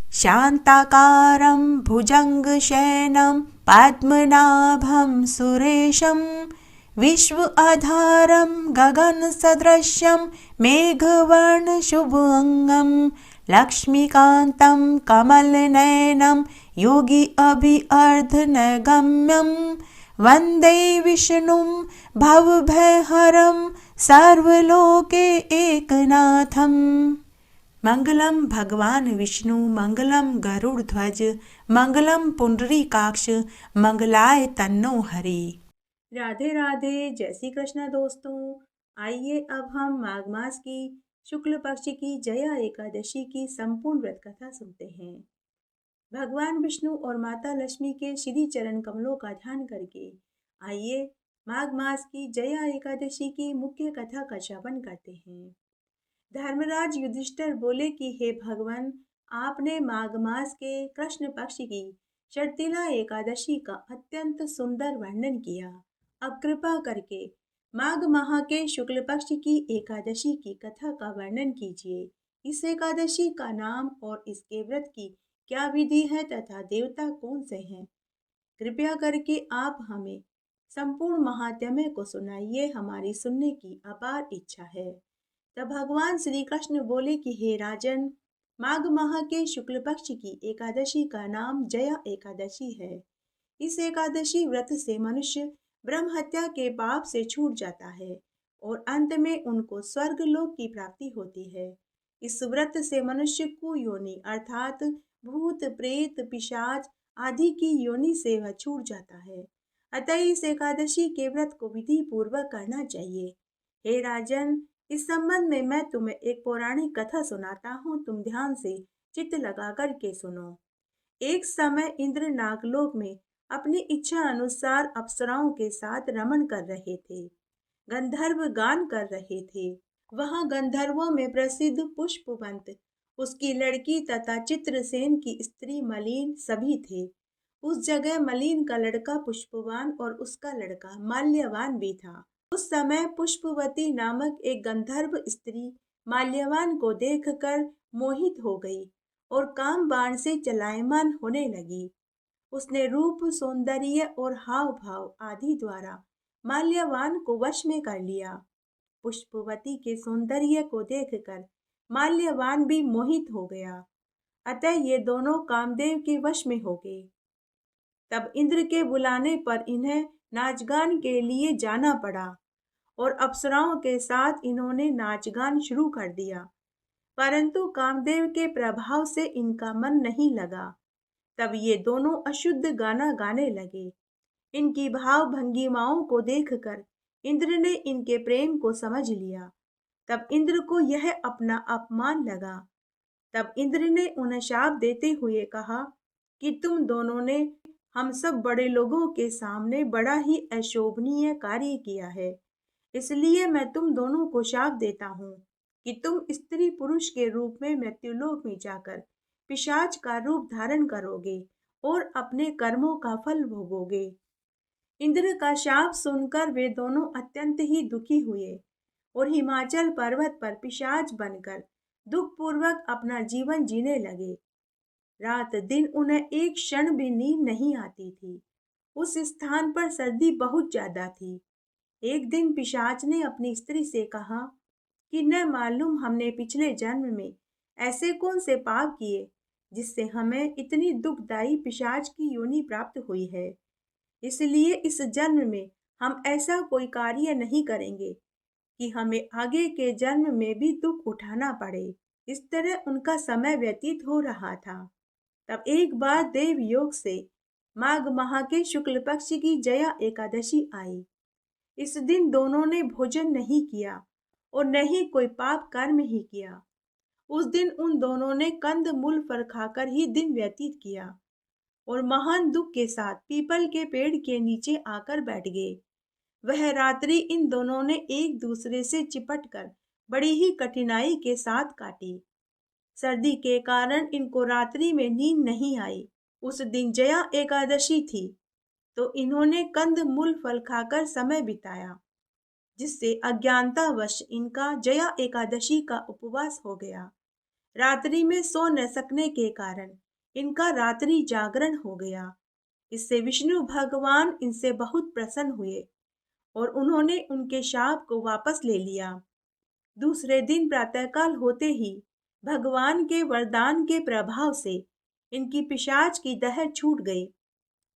शान्ताकारं भुजङ्गशयनं पद्मनाभं सुरेशं विश्व आधारं गगनसदृशं मेघवर्णशुभाङ्गं लक्ष्मीकान्तं कमलनयनं योगी अभीष्टगम्यं वन्दे विष्णुं भवभयहरं सर्वलोके एकनाथम्। मंगलम भगवान विष्णु मंगलम गरुड़ ध्वज मंगलम पुंडरीकाक्ष मंगलाय तन्नो हरि। राधे राधे, जय श्री कृष्ण दोस्तों। आइए अब हम माघ मास की शुक्ल पक्ष की जया एकादशी की संपूर्ण व्रत कथा सुनते हैं। भगवान विष्णु और माता लक्ष्मी के श्री चरण कमलों का ध्यान करके आइए माघ मास की जया एकादशी की मुख्य कथा का श्रवण करते हैं। धर्मराज युधिष्ठिर बोले कि हे भगवान, आपने माघ मास के कृष्ण पक्ष की शर्तिला एकादशी का अत्यंत सुंदर वर्णन किया। अब कृपा करके माघ माह के शुक्ल पक्ष की एकादशी की कथा का वर्णन कीजिए। इस एकादशी का नाम और इसके व्रत की क्या विधि है तथा देवता कौन से हैं। कृपया करके आप हमें संपूर्ण महात्म्य को सुनाइए, हमारी सुनने की अपार इच्छा है। तब भगवान श्री कृष्ण बोले कि हे राजन, माघ माह के शुक्ल पक्ष की एकादशी का नाम जया एकादशी है। इस एकादशी व्रत से मनुष्य ब्रह्म हत्या के पाप से छूट जाता है और अंत में उनको स्वर्ग लोक की प्राप्ति होती है। इस व्रत से मनुष्य को योनि अर्थात भूत प्रेत पिशाच आदि की योनि से वह छूट जाता है। अतः इस एकादशी के व्रत को विधि पूर्वक करना चाहिए। हे राजन, इस संबंध में मैं तुम्हें एक पौराणिक कथा सुनाता हूँ, तुम ध्यान से चित्त लगा कर के सुनो। एक समय इंद्र नागलोक में अपनी इच्छा अनुसार अप्सराओं के साथ रमण कर रहे थे। गंधर्व गान कर रहे थे। वहां गंधर्वों में प्रसिद्ध पुष्पवंत, उसकी लड़की तथा चित्रसेन की स्त्री मलिन सभी थे। उस जगह मलिन का लड़का पुष्पवान और उसका लड़का माल्यवान भी था। उस समय पुष्पवती नामक एक गंधर्व स्त्री माल्यवान को देखकर मोहित हो गई और काम बाण से चलायमान होने लगी। उसने रूप सौंदर्य और हाव भाव आदि द्वारा माल्यवान को वश में कर लिया। पुष्पवती के सौंदर्य को देखकर माल्यवान भी मोहित हो गया। अतः ये दोनों कामदेव के वश में हो गए। तब इंद्र के बुलाने पर इन्हें नाचगान के लिए जाना पड़ा और अप्सराओं के साथ इन्होंने नाचगान शुरू कर दिया, परंतु कामदेव के प्रभाव से इनका मन नहीं लगा। तब ये दोनों अशुद्ध गाना गाने लगे। इनकी भाव भंगिमाओं को देखकर इंद्र ने इनके प्रेम को समझ लिया। तब इंद्र को यह अपना अपमान लगा। तब इंद्र ने उन्हें शाप देते हुए कहा कि तुम दोनों ने हम सब बड़े लोगों के सामने बड़ा ही अशोभनीय कार्य किया है, इसलिए मैं तुम दोनों को शाप देता हूँ कि तुम स्त्री पुरुष के रूप में मृत्युलोक में जाकर पिशाच का रूप धारण करोगे और अपने कर्मों का फल भोगोगे। इंद्र का शाप सुनकर वे दोनों अत्यंत ही दुखी हुए और हिमाचल पर्वत पर पिशाच बनकर दुख पूर्वक अपना जीवन जीने लगे। रात दिन उन्हें एक क्षण भी नींद नहीं आती थी। उस स्थान पर सर्दी बहुत ज्यादा थी। एक दिन पिशाच ने अपनी स्त्री से कहा कि न मालूम हमने पिछले जन्म में ऐसे कौन से पाप किए जिससे हमें इतनी दुखदायी पिशाच की योनि प्राप्त हुई है। इसलिए इस जन्म में हम ऐसा कोई कार्य नहीं करेंगे कि हमें आगे के जन्म में भी दुख उठाना पड़े। इस तरह उनका समय व्यतीत हो रहा था। तब एक बार देव योग से माघ माह के शुक्ल पक्ष की जया एकादशी आई। इस दिन दोनों ने भोजन नहीं किया और न ही कोई पाप कर्म ही किया। उस दिन उन दोनों ने कंद मूल फल खाकर ही दिन व्यतीत किया और महान दुख के साथ पीपल के पेड़ के नीचे आकर बैठ गए। वह रात्रि इन दोनों ने एक दूसरे से चिपटकर बड़ी ही कठिनाई के साथ काटी। सर्दी के कारण इनको रात्रि में नींद नहीं आई। उस दिन जया एकादशी थी तो इन्होंने कंद मूल फल खाकर समय बिताया, जिससे अज्ञानतावश इनका जया एकादशी का उपवास हो गया। रात्रि में सो न सकने के कारण इनका रात्रि जागरण हो गया। इससे विष्णु भगवान इनसे बहुत प्रसन्न हुए और उन्होंने उनके शाप को वापस ले लिया। दूसरे दिन प्रातःकाल होते ही भगवान के वरदान के प्रभाव से इनकी पिशाच की दह छूट गई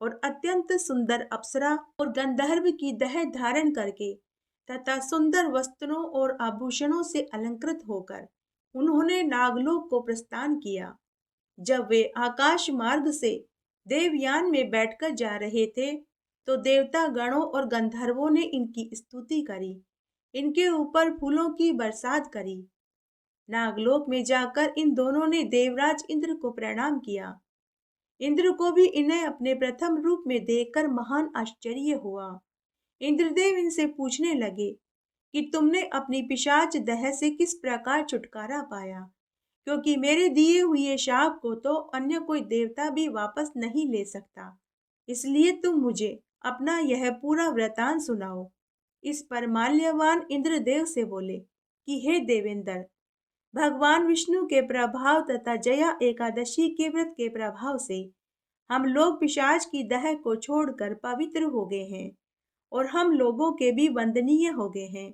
और अत्यंत सुंदर अप्सरा और गंधर्व की दह धारण करके तथा सुंदर वस्त्रों और आभूषणों से अलंकृत होकर उन्होंने नागलोक को प्रस्थान किया। जब वे आकाश मार्ग से देवयान में बैठकर जा रहे थे तो देवता गणों और गंधर्वों ने इनकी स्तुति करी, इनके ऊपर फूलों की बरसात करी। नागलोक में जाकर इन दोनों ने देवराज इंद्र को प्रणाम किया। इंद्र को भी इन्हें अपने प्रथम रूप में देखकर महान आश्चर्य हुआ। इंद्रदेव इनसे पूछने लगे कि तुमने अपनी पिशाच दह से किस प्रकार छुटकारा पाया, क्योंकि मेरे दिए हुए शाप को तो अन्य कोई देवता भी वापस नहीं ले सकता, इसलिए तुम मुझे अपना यह पूरा वृतांत सुनाओ। इस पर माल्यवान इंद्रदेव से बोले कि हे देवेंद्र, भगवान विष्णु के प्रभाव तथा जया एकादशी के व्रत के प्रभाव से हम लोग पिशाच की दह को छोड़कर पवित्र हो गए हैं और हम लोगों के भी वंदनीय हो गए हैं,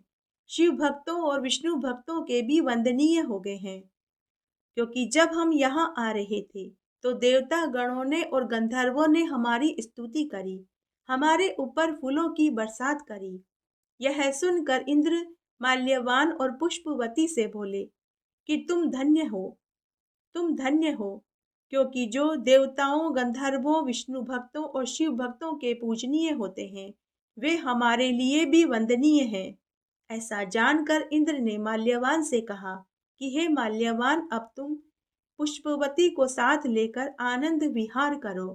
शिव भक्तों और विष्णु भक्तों के भी वंदनीय हो गए हैं। क्योंकि जब हम यहाँ आ रहे थे तो देवता गणों ने और गंधर्वों ने हमारी स्तुति करी, हमारे ऊपर फूलों की बरसात करी। यह सुनकर इंद्र माल्यवान और पुष्पवती से बोले कि तुम धन्य हो, तुम धन्य हो, क्योंकि जो देवताओं, गंधर्वों, विष्णु भक्तों और शिव भक्तों के पूजनीय होते हैं वे हमारे लिए भी वंदनीय हैं। ऐसा जानकर इंद्र ने माल्यवान से कहा कि हे माल्यवान, अब तुम पुष्पवती को साथ लेकर आनंद विहार करो।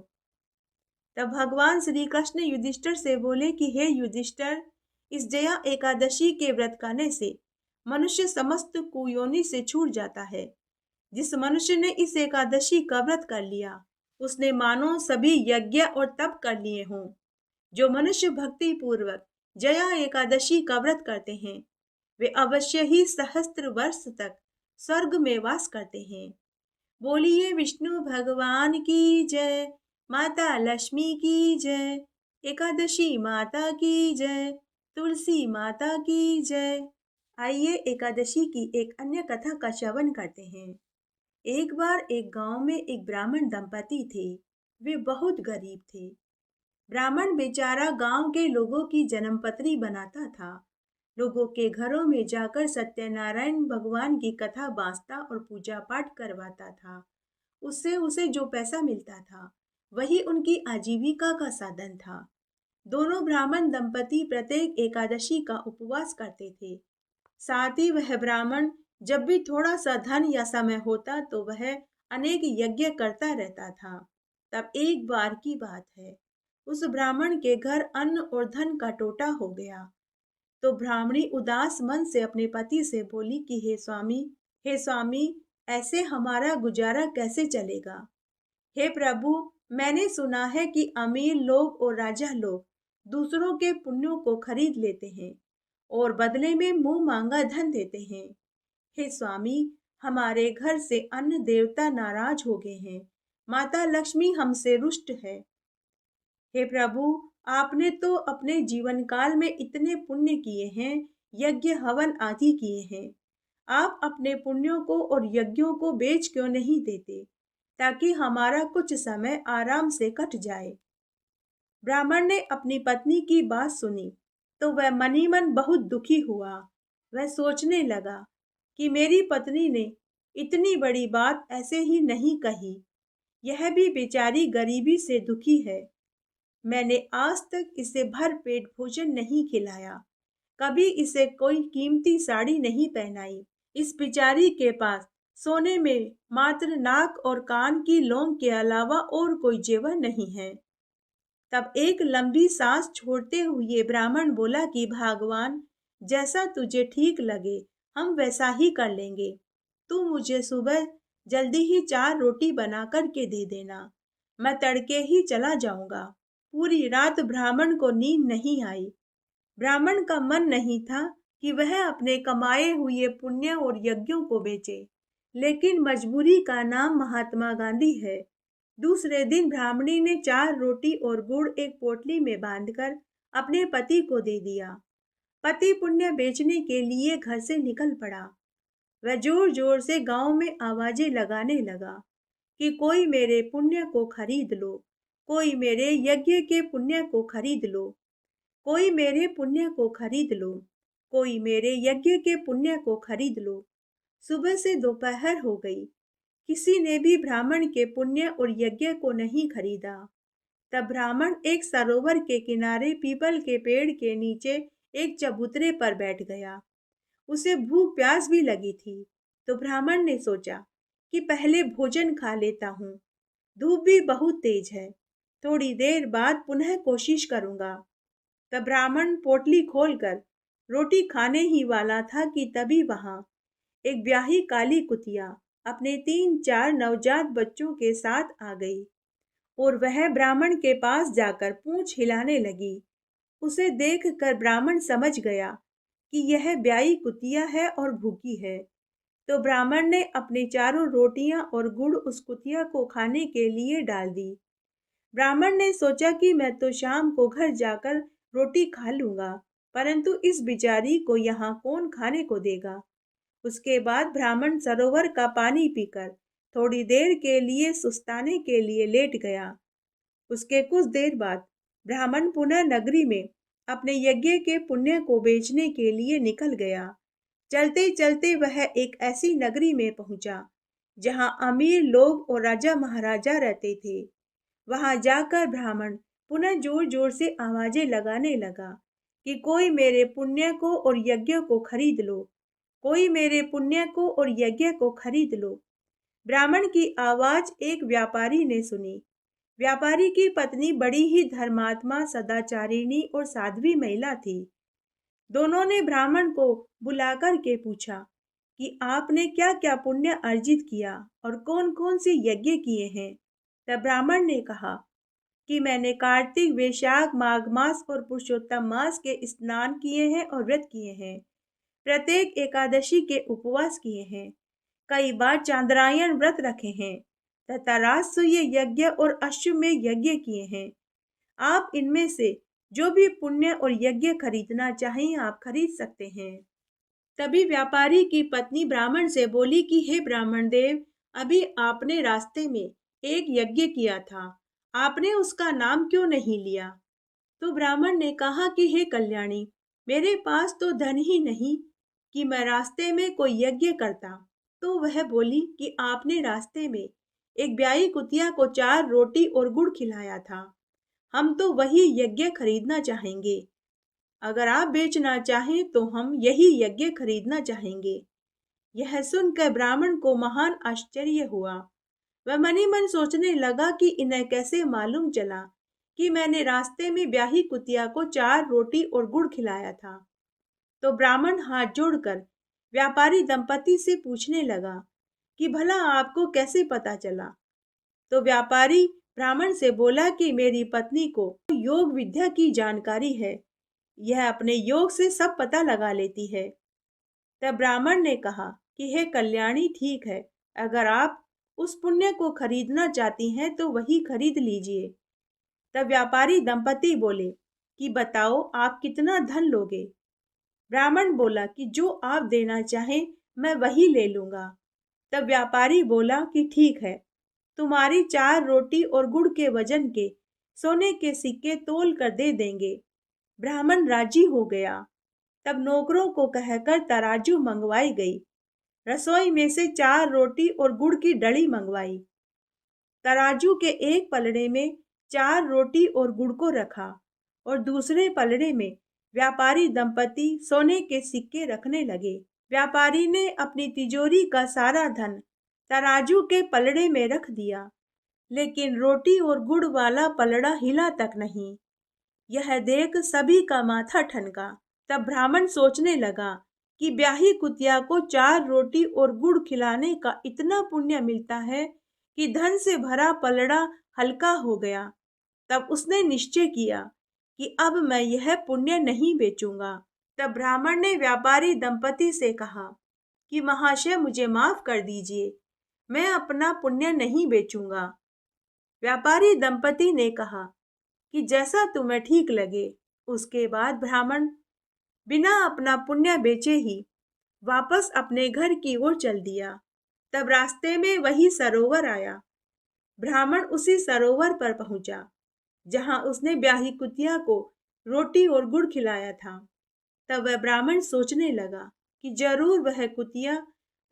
तब भगवान श्री कृष्ण युधिष्ठिर से बोले कि हे युधिष्ठिर, इस जया एकादशी के व्रत करने से मनुष्य समस्त कुयोनि से छूट जाता है। जिस मनुष्य ने इस एकादशी का व्रत कर लिया उसने मानो सभी यज्ञ और तप कर लिए हों। जो मनुष्य भक्ति पूर्वक जया एकादशी का व्रत करते हैं वे अवश्य ही सहस्त्र वर्ष तक स्वर्ग में वास करते हैं। बोलिए विष्णु भगवान की जय, माता लक्ष्मी की जय, एकादशी माता की जय, तुलसी माता की जय। आइए एकादशी की एक अन्य कथा का श्रवण करते हैं। एक बार एक गांव में एक ब्राह्मण दंपति थे। वे बहुत गरीब थे। ब्राह्मण बेचारा गांव के लोगों की जन्मपत्री बनाता था। लोगों के घरों में जाकर सत्यनारायण भगवान की कथा बांसता और पूजा पाठ करवाता था। उससे उसे जो पैसा मिलता था वही उनकी आजीविका का साधन था। दोनों ब्राह्मण दंपति प्रत्येक एकादशी का उपवास करते थे। साथ ही वह ब्राह्मण जब भी थोड़ा सा धन या समय होता तो वह अनेक यज्ञ करता रहता था। तब एक बार की बात है, उस ब्राह्मण के घर अन्न और धन का टोटा हो गया। तो ब्राह्मणी उदास मन से अपने पति से बोली कि हे स्वामी, ऐसे हमारा गुजारा कैसे चलेगा। हे प्रभु, मैंने सुना है कि अमीर लोग और राजा लोग दूसरों के पुण्यों को खरीद लेते हैं और बदले में मुंह मांगा धन देते हैं। हे स्वामी, हमारे घर से अन्न देवता नाराज हो गए हैं। माता लक्ष्मी हमसे रुष्ट है। हे प्रभु, आपने तो अपने जीवन काल में इतने पुण्य किए हैं, यज्ञ हवन आदि किए हैं। आप अपने पुण्यों को और यज्ञों को बेच क्यों नहीं देते ताकि हमारा कुछ समय आराम से कट जाए। ब्राह्मण ने अपनी पत्नी की बात सुनी तो वह मन ही मन बहुत दुखी हुआ। वह सोचने लगा कि मेरी पत्नी ने इतनी बड़ी बात ऐसे ही नहीं कही। यह भी बेचारी गरीबी से दुखी है। मैंने आज तक इसे भर पेट भोजन नहीं खिलाया, कभी इसे कोई कीमती साड़ी नहीं पहनाई। इस बेचारी के पास सोने में मात्र नाक और कान की लौंग के अलावा और कोई जेवर नहीं है। तब एक लंबी सांस छोड़ते हुए ब्राह्मण बोला कि भगवान, जैसा तुझे ठीक लगे हम वैसा ही कर लेंगे। तू मुझे सुबह जल्दी ही 4 रोटी बना कर के दे देना, मैं तड़के ही चला जाऊंगा। पूरी रात ब्राह्मण को नींद नहीं आई। ब्राह्मण का मन नहीं था कि वह अपने कमाए हुए पुण्य और यज्ञों को बेचे, लेकिन मजबूरी का नाम महात्मा गांधी है। दूसरे दिन ब्राह्मणी ने 4 रोटी और गुड़ एक पोटली में बांधकर अपने पति को दे दिया। पति पुण्य बेचने के लिए घर से निकल पड़ा। वह जोर जोर से गांव में आवाजें लगाने लगा कि कोई मेरे पुण्य को खरीद लो, कोई मेरे यज्ञ के पुण्य को खरीद लो, कोई मेरे पुण्य को खरीद लो, कोई मेरे यज्ञ के पुण्य को खरीद लो। सुबह से दोपहर हो गई, किसी ने भी ब्राह्मण के पुण्य और यज्ञ को नहीं खरीदा। तब ब्राह्मण एक सरोवर के किनारे पीपल के पेड़ के नीचे एक चबूतरे पर बैठ गया। उसे भूख प्यास भी लगी थी, तो ब्राह्मण ने सोचा कि पहले भोजन खा लेता हूँ। धूप भी बहुत तेज है, थोड़ी देर बाद पुनः कोशिश करूंगा। तब ब्राह्मण पोटली खोलकर रोटी खाने ही वाला था कि तभी वहां एक ब्याही काली कुतिया अपने 3-4 नवजात बच्चों के साथ आ गई और वह ब्राह्मण के पास जाकर पूंछ हिलाने लगी। उसे देखकर ब्राह्मण समझ गया कि यह ब्याही कुतिया है और भूखी है। तो ब्राह्मण ने अपनी 4 रोटियां और गुड़ उस कुतिया को खाने के लिए डाल दी। ब्राह्मण ने सोचा कि मैं तो शाम को घर जाकर रोटी खा लूंगा, परंतु इस बिचारी को यहाँ कौन खाने को देगा। उसके बाद ब्राह्मण सरोवर का पानी पीकर थोड़ी देर के लिए सुस्ताने के लिए लेट गया। उसके कुछ देर बाद ब्राह्मण पुनः नगरी में अपने यज्ञ के पुण्य को बेचने के लिए निकल गया। चलते चलते वह एक ऐसी नगरी में पहुंचा जहां अमीर लोग और राजा महाराजा रहते थे। वहां जाकर ब्राह्मण पुनः जोर जोर से आवाजें लगाने लगा कि कोई मेरे पुण्य को और यज्ञ को खरीद लो, कोई मेरे पुण्य को और यज्ञ को खरीद लो। ब्राह्मण की आवाज एक व्यापारी ने सुनी। व्यापारी की पत्नी बड़ी ही धर्मात्मा, सदाचारिणी और साध्वी महिला थी। दोनों ने ब्राह्मण को बुलाकर के पूछा कि आपने क्या क्या पुण्य अर्जित किया और कौन कौन से यज्ञ किए हैं। तब ब्राह्मण ने कहा कि मैंने कार्तिक, वैशाख, माघ मास और पुरुषोत्तम मास के स्नान किए हैं और व्रत किए हैं। प्रत्येक एकादशी के उपवास किए हैं, कई बार चांद्रायण व्रत रखे हैं तथा राजसूय यज्ञ और अश्वमेध यज्ञ किए हैं। आप इनमें से जो भी पुण्य और यज्ञ खरीदना चाहें आप खरीद सकते हैं। तभी व्यापारी की पत्नी ब्राह्मण से बोली कि हे ब्राह्मण देव, अभी आपने रास्ते में एक यज्ञ किया था, आपने उसका नाम क्यों नहीं लिया। तो ब्राह्मण ने कहा कि हे कल्याणी, मेरे पास तो धन ही नहीं कि मैं रास्ते में कोई यज्ञ करता। तो वह बोली कि आपने रास्ते में एक ब्याही कुतिया को 4 रोटी और गुड़ खिलाया था, हम तो वही यज्ञ खरीदना चाहेंगे। अगर आप बेचना चाहें तो हम यही यज्ञ खरीदना चाहेंगे। यह सुनकर ब्राह्मण को महान आश्चर्य हुआ। वह मनी मन सोचने लगा कि इन्हें कैसे मालूम चला कि मैंने रास्ते में ब्याही कुतिया को 4 रोटी और गुड़ खिलाया था। तो ब्राह्मण हाथ जोड़कर व्यापारी दंपति से पूछने लगा कि भला आपको कैसे पता चला। तो व्यापारी ब्राह्मण से बोला कि मेरी पत्नी को योग विद्या की जानकारी है, यह अपने योग से सब पता लगा लेती है। तब ब्राह्मण ने कहा कि हे कल्याणी, ठीक है, अगर आप उस पुण्य को खरीदना चाहती हैं तो वही खरीद लीजिए। तब व्यापारी दंपति बोले कि बताओ आप कितना धन लोगे। ब्राह्मण बोला कि जो आप देना चाहें मैं वही ले लूंगा। तब व्यापारी बोला कि ठीक है, तुम्हारी 4 रोटी और गुड़ के वजन के सोने के सिक्के तोल कर दे देंगे। ब्राह्मण राजी हो गया। तब नौकरों को कहकर तराजू मंगवाई गई। रसोई में से 4 रोटी और गुड़ की डली मंगवाई। तराजू के एक पलड़े में 4 रोटी और गुड़ को रखा और दूसरे पलड़े में व्यापारी दंपति सोने के सिक्के रखने लगे। व्यापारी ने अपनी तिजोरी का सारा धन तराजू के पलड़े में रख दिया, लेकिन रोटी और गुड़ वाला पलड़ा हिला तक नहीं। यह देख सभी का माथा ठनका। तब ब्राह्मण सोचने लगा कि ब्याही कुतिया को 4 रोटी और गुड़ खिलाने का इतना पुण्य मिलता है कि धन से भरा पलड़ा हल्का हो गया। तब उसने निश्चय किया कि अब मैं यह पुण्य नहीं बेचूंगा। तब ब्राह्मण ने व्यापारी दंपति से कहा कि महाशय मुझे माफ कर दीजिए, मैं अपना पुण्य नहीं बेचूंगा। व्यापारी दंपति ने कहा कि जैसा तुम्हें ठीक लगे। उसके बाद ब्राह्मण बिना अपना पुण्य बेचे ही वापस अपने घर की ओर चल दिया। तब रास्ते में वही सरोवर आया। ब्राह्मण उसी सरोवर पर पहुंचा जहां उसने ब्याही कुतिया को रोटी और गुड़ खिलाया था। तब वह ब्राह्मण सोचने लगा कि जरूर वह कुतिया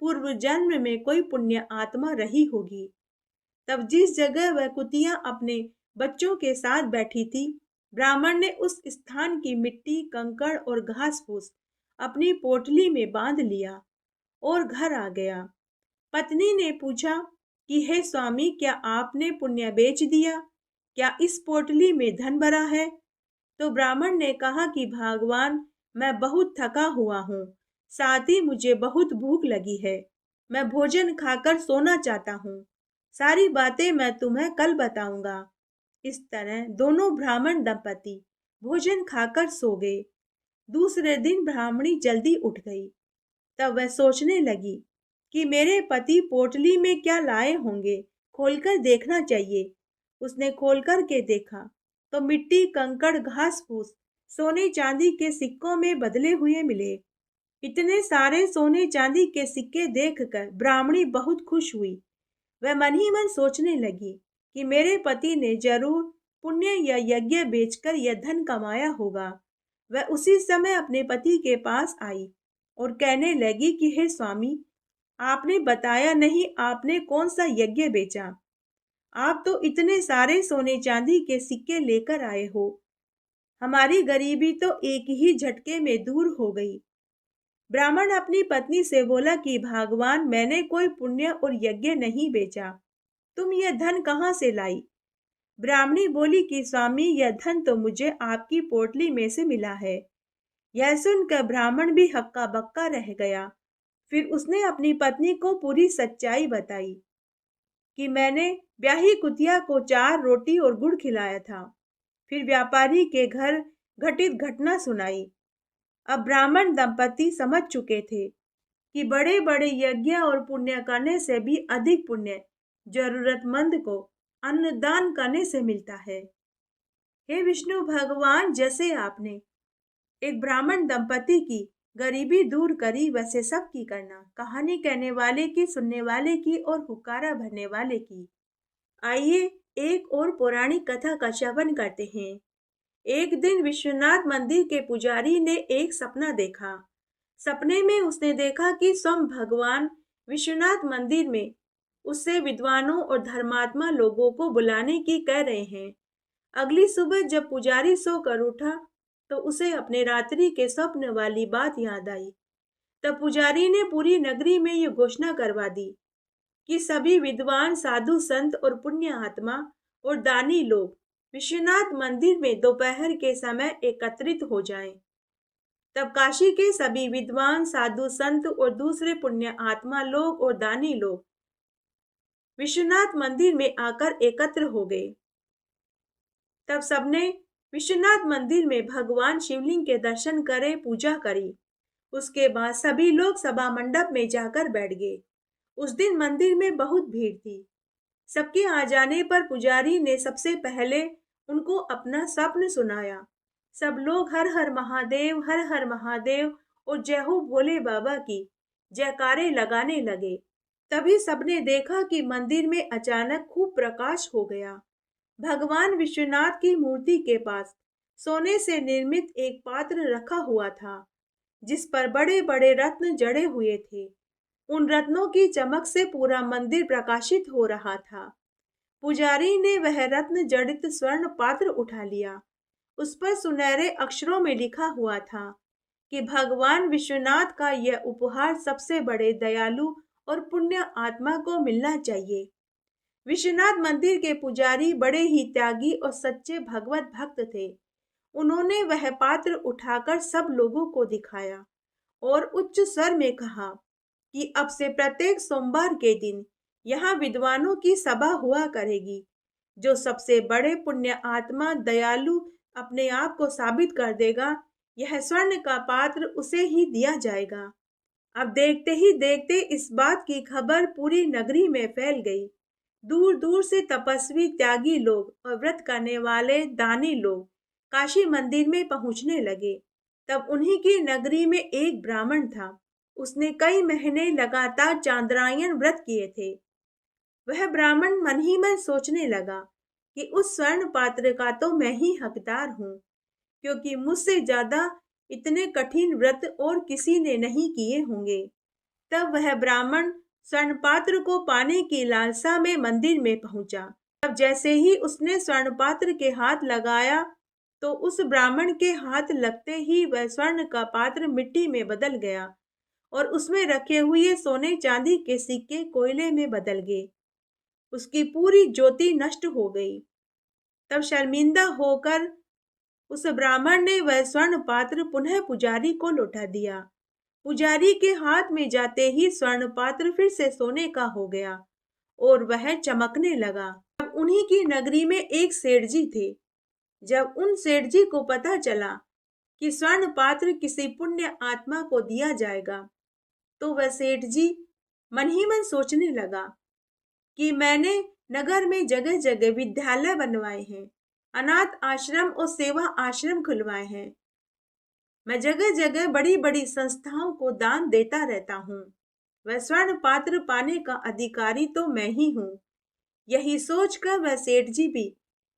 पूर्व जन्म में कोई पुण्य आत्मा रही होगी। तब जिस जगह वह कुतिया अपने बच्चों के साथ बैठी थी, ब्राह्मण ने उस स्थान की मिट्टी, कंकड़ और घास फूस अपनी पोटली में बांध लिया और घर आ गया। पत्नी ने पूछा कि हे स्वामी, क्या आपने पुण्य बेच दिया? क्या इस पोटली में धन भरा है? तो ब्राह्मण ने कहा कि भगवान, मैं बहुत थका हुआ हूँ, साथ ही मुझे बहुत भूख लगी है। मैं भोजन खाकर सोना चाहता हूँ। सारी बातें मैं तुम्हें कल बताऊंगा। इस तरह दोनों ब्राह्मण दंपति भोजन खाकर सो गए। दूसरे दिन ब्राह्मणी जल्दी उठ गई। तब वह सोचने लगी कि मेरे पति पोटली में क्या लाए होंगे, खोलकर देखना चाहिए। उसने खोलकर के देखा तो मिट्टी, कंकड़, घास फूस सोने चांदी के सिक्कों में बदले हुए मिले। इतने सारे सोने चांदी के सिक्के देखकर ब्राह्मणी बहुत खुश हुई। वह मन ही मन सोचने लगी कि मेरे पति ने जरूर पुण्य या यज्ञ बेचकर यह धन कमाया होगा। वह उसी समय अपने पति के पास आई और कहने लगी कि हे स्वामी, आपने बताया नहीं आपने कौन सा यज्ञ बेचा। आप तो इतने सारे सोने चांदी के सिक्के लेकर आए हो। हमारी गरीबी तो एक ही झटके में दूर हो गई। ब्राह्मण अपनी पत्नी से बोला कि भगवान, मैंने कोई पुण्य और यज्ञ नहीं बेचा। तुम यह धन कहाँ से लाई? ब्राह्मणी बोली कि स्वामी, यह धन तो मुझे आपकी पोटली में से मिला है। यह सुनकर ब्राह्मण भी हक्का बक्का रह गया। फिर उसने अपनी पत्नी को पूरी सच्चाई बताई कि मैंने ब्याही कुतिया को 4 रोटी और गुड़ खिलाया था। फिर व्यापारी के घर घटित घटना सुनाई। अब ब्राह्मण दंपति समझ चुके थे कि बड़े बड़े यज्ञ और पुण्य करने से भी अधिक पुण्य जरूरतमंद को अन्नदान करने से मिलता है। हे विष्णु भगवान, जैसे आपने एक ब्राह्मण दंपति की गरीबी दूर करी, वैसे सबकी करना। कहानी कहने वाले की, सुनने वाले की और हुक्कारा भरने वाले की। आइए एक और पौराणिक कथा का श्रवण करते हैं। एक दिन विश्वनाथ मंदिर के पुजारी ने एक सपना देखा। सपने में उसने देखा कि स्वयं भगवान विश्वनाथ मंदिर में उससे विद्वानों और धर्मात्मा लोगों को बुलाने की कह रहे हैं। अगली सुबह जब पुजारी सोकर उठा तो उसे अपने रात्रि के स्वप्न वाली बात याद आई। तब पुजारी ने पूरी नगरी में ये घोषणा करवा दी कि सभी विद्वान, साधु, संत और पुण्य आत्मा और दानी लोग विश्वनाथ मंदिर में दोपहर के समय एकत्रित हो जाएं। तब काशी के सभी विद्वान, साधु, संत और दूसरे पुण्य आत्मा लोग और दानी लोग विश्वनाथ मंदिर में आकर एकत्र हो गए। तब सबने विश्वनाथ मंदिर में भगवान शिवलिंग के दर्शन करे, पूजा करी। उसके बाद सभी लोग सभा मंडप में जाकर बैठ गए। उस दिन मंदिर में बहुत भीड़ थी। सबके आ जाने पर पुजारी ने सबसे पहले उनको अपना स्वप्न सुनाया। सब लोग हर हर महादेव और जय हो भोले बाबा की जयकारे लगाने लगे। तभी सबने देखा कि मंदिर में अचानक खूब प्रकाश हो गया। भगवान विश्वनाथ की मूर्ति के पास सोने से निर्मित एक पात्र रखा हुआ था, जिस पर बड़े बड़े रत्न जड़े हुए थे। उन रत्नों की चमक से पूरा मंदिर प्रकाशित हो रहा था। पुजारी ने वह रत्न जड़ित स्वर्ण पात्र उठा लिया। उस पर सुनहरे अक्षरों में लिखा हुआ था कि भगवान विश्वनाथ का यह उपहार सबसे बड़े दयालु और पुण्य आत्मा को मिलना चाहिए। विश्वनाथ मंदिर के पुजारी बड़े ही त्यागी और सच्चे भगवत भक्त थे। उन्होंने वह पात्र उठाकर सब लोगों को दिखाया और उच्च स्वर में कहा कि अब से प्रत्येक सोमवार के दिन यहाँ विद्वानों की सभा हुआ करेगी। जो सबसे बड़े पुण्य आत्मा, दयालु, अपने आप को साबित कर देगा, यह स्वर्ण का पात्र उसे ही दिया जाएगा। अब देखते ही देखते इस बात की खबर पूरी नगरी में फैल गई। दूर दूर से तपस्वी, त्यागी लोग और व्रत करने वाले दानी लोग काशी मंदिर में पहुंचने लगे। तब उन्हीं की नगरी में एक ब्राह्मण था। उसने कई महीने लगातार चांद्रायन व्रत किए थे। वह ब्राह्मण मन ही मन सोचने लगा कि उस स्वर्ण पात्र का तो मैं ही हकदार हूँ, क्योंकि मुझसे ज्यादा इतने कठिन व्रत और किसी ने नहीं किए होंगे। तब वह ब्राह्मण स्वर्ण पात्र को पाने की लालसा में मंदिर में पहुंचा। तब जैसे ही उसने स्वर्ण पात्र के हाथ लगाया तो उस ब्राह्मण के हाथ लगते ही वह स्वर्ण का पात्र मिट्टी में बदल गया और उसमें रखे हुए सोने चांदी के सिक्के कोयले में बदल गए। उसकी पूरी ज्योति नष्ट हो गई। तब शर्मिंदा होकर उस ब्राह्मण ने वह स्वर्ण पात्र पुनः पुजारी को लौटा दिया। पुजारी के हाथ में जाते ही स्वर्ण पात्र फिर से सोने का हो गया और वह चमकने लगा। अब उन्हीं की नगरी में एक सेठ जी थे। जब उन सेठ जी को पता चला कि स्वर्ण पात्र किसी पुण्य आत्मा को दिया जाएगा, तो वह सेठ जी मन ही मन सोचने लगा कि मैंने नगर में जगह जगह विद्यालय बनवाए हैं, अनाथ आश्रम और सेवा आश्रम खुलवाए हैं। मैं जगह जगह बड़ी बड़ी संस्थाओं को दान देता रहता हूँ। वह स्वर्ण पात्र पाने का अधिकारी तो मैं ही हूँ। यही सोचकर वह सेठ जी भी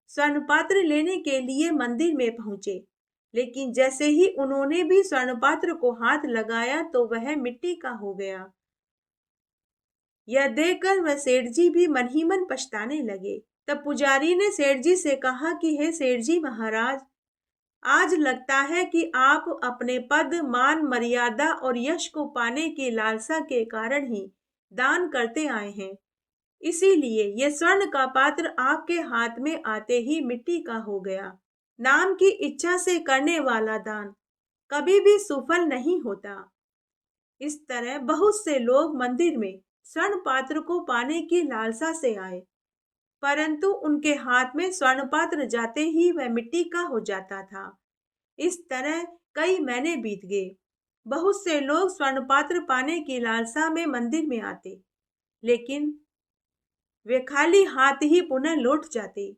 स्वर्ण पात्र लेने के लिए मंदिर में पहुंचे। लेकिन जैसे ही उन्होंने भी स्वर्ण पात्र को हाथ लगाया तो वह मिट्टी का हो गया। यह देखकर वह सेठ जी भी मन ही मन पछताने लगे। तब पुजारी ने सेठ जी से कहा कि हे सेठ जी महाराज, आज लगता है कि आप अपने पद, मान, मर्यादा और यश को पाने की लालसा के कारण ही दान करते आए हैं। इसीलिए यह स्वर्ण का पात्र आपके हाथ में आते ही मिट्टी का हो गया। नाम की इच्छा से करने वाला दान कभी भी सुफल नहीं होता। इस तरह बहुत से लोग मंदिर में स्वर्ण पात्र को पाने की लालसा से आए, परंतु उनके हाथ में स्वर्ण पात्र जाते ही वह मिट्टी का हो जाता था। इस तरह कई महीने बीत गए। बहुत से लोग स्वर्ण पात्र पाने की लालसा में मंदिर में आते, लेकिन वे खाली हाथ ही पुनः लौट जाते।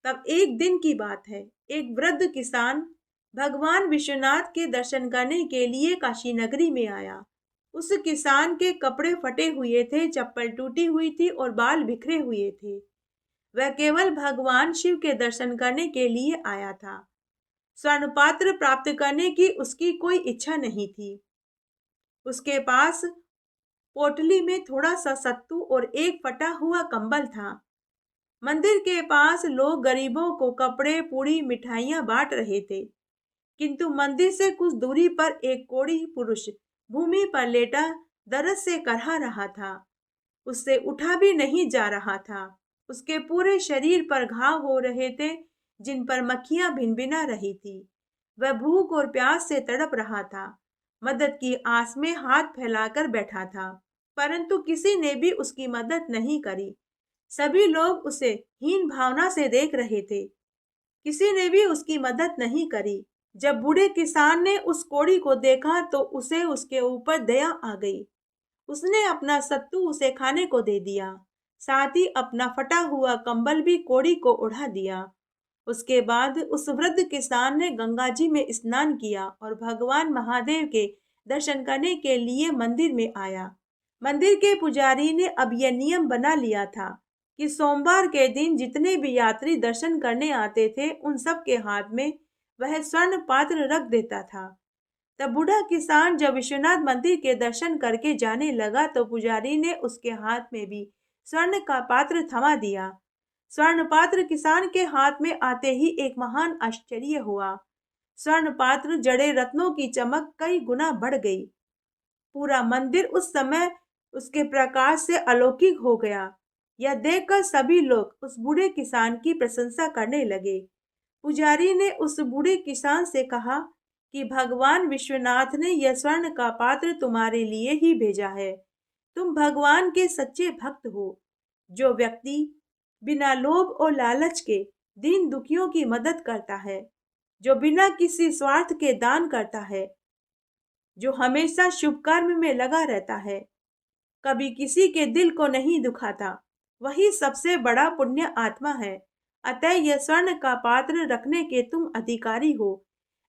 तब एक दिन की बात है, एक वृद्ध किसान भगवान विश्वनाथ के दर्शन करने के लिए काशी नगरी में आया। उस किसान के कपड़े फटे हुए थे, चप्पल टूटी हुई थी और बाल बिखरे हुए थे। वह केवल भगवान शिव के दर्शन करने के लिए आया था। स्वर्ण पात्र प्राप्त करने की उसकी कोई इच्छा नहीं थी। उसके पास पोटली में थोड़ा सा सत्तू और एक फटा हुआ कंबल था। मंदिर के पास लोग गरीबों को कपड़े, पूड़ी, मिठाइयां बांट रहे थे, किंतु मंदिर से कुछ दूरी पर एक कोढ़ी पुरुष भूमि पर लेटा दर्द से करहा रहा था। उससे उठा भी नहीं जा रहा था। उसके पूरे शरीर पर घाव हो रहे थे, जिन पर मक्खियां भिनभिना रही थी। वह भूख और प्यास से तड़प रहा था। मदद की आस में हाथ फैलाकर बैठा था, परंतु किसी ने भी उसकी मदद नहीं करी। सभी लोग उसे हीन भावना से देख रहे थे। किसी ने भी उसकी मदद नहीं करी। जब बूढ़े किसान ने उस कोढ़ी को देखा तो उसे उसके ऊपर दया आ गई। उसने अपना सत्तू उसे खाने को दे दिया, साथ ही अपना फटा हुआ कंबल भी कोढ़ी को उड़ा दिया। उसके बाद उस वृद्ध किसान ने गंगा जी में स्नान किया और भगवान महादेव के दर्शन करने के लिए मंदिर में आया। मंदिर के पुजारी ने अब यह नियम बना लिया था कि सोमवार के दिन जितने भी यात्री दर्शन करने आते थे, उन सब के हाथ में वह स्वर्ण पात्र रख देता था। तब बूढ़ा किसान जब विश्वनाथ मंदिर के दर्शन करके जाने लगा तो पुजारी ने उसके हाथ में भी स्वर्ण का पात्र थमा दिया। स्वर्ण पात्र किसान के हाथ में आते ही एक महान आश्चर्य हुआ। स्वर्ण पात्र जड़े रत्नों की चमक कई गुना बढ़ गई। पूरा मंदिर उस समय उसके प्रकाश से अलौकिक हो गया। यह देखकर सभी लोग उस बूढ़े किसान की प्रशंसा करने लगे। पुजारी ने उस बूढ़े किसान से कहा कि भगवान विश्वनाथ ने यह स्वर्ण का पात्र तुम्हारे लिए ही भेजा है। तुम भगवान के सच्चे भक्त हो। जो व्यक्ति बिना लोभ और लालच के दीन दुखियों की मदद करता है, जो बिना किसी स्वार्थ के दान करता है, जो हमेशा शुभ कर्म में लगा रहता है, कभी किसी के दिल को नहीं दुखाता, वही सबसे बड़ा पुण्य आत्मा है। अतः यह स्वर्ण का पात्र रखने के तुम अधिकारी हो।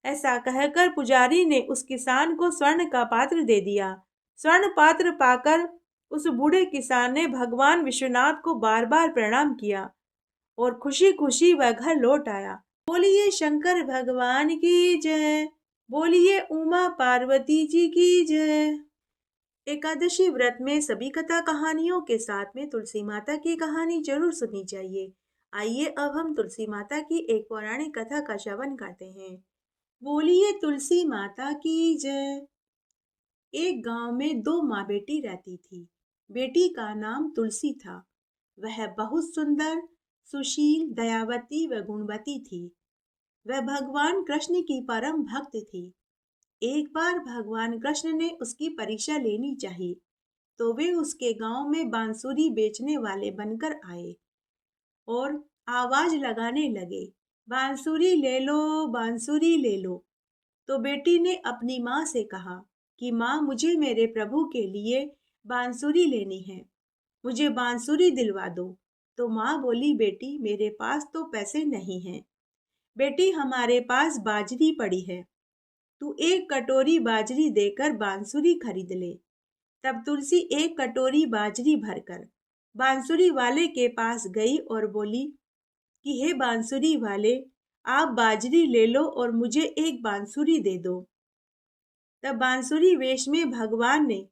ऐसा कहकर पुजारी ने उस किसान को स्वर्ण का पात्र दे दिया। स्वर्ण पात्र पाकर उस बूढ़े किसान ने भगवान विश्वनाथ को बार बार प्रणाम किया और खुशी खुशी वह घर लौट आया। बोलिए शंकर भगवान की जय, बोलिए उमा पार्वती जी की जय। एकादशी व्रत में सभी कथा कहानियों के साथ में तुलसी माता की कहानी जरूर सुननी चाहिए। आइए अब हम तुलसी माता की एक पौराणिक कथा का श्रवण करते हैं। बोलिए तुलसी माता की जय। एक गांव में दो माँ बेटी रहती थी। बेटी का नाम तुलसी था। वह बहुत सुंदर, सुशील, दयावती व गुणवती थी। वह भगवान कृष्ण की परम भक्त थी। एक बार भगवान कृष्ण ने उसकी परीक्षा लेनी चाहिए, तो वे उसके गांव में बांसुरी बेचने वाले बनकर आए और आवाज लगाने लगे, बांसुरी ले लो, बांसुरी ले लो। तो बेटी ने अपनी माँ से कहा कि माँ, मुझे मेरे प्रभु के लिए बांसुरी लेनी है, मुझे बांसुरी दिलवा दो। तो माँ बोली, बेटी मेरे पास तो पैसे नहीं हैं। बेटी, हमारे पास बाजरी पड़ी है, तू एक कटोरी बाजरी देकर बांसुरी खरीद ले। तब तुलसी एक कटोरी बाजरी भरकर बांसुरी वाले के पास गई और बोली कि हे बांसुरी वाले, आप बाजरी ले लो और मुझे एक बांसुरी दे दो। तब बांसुरी वेश में भगवान ने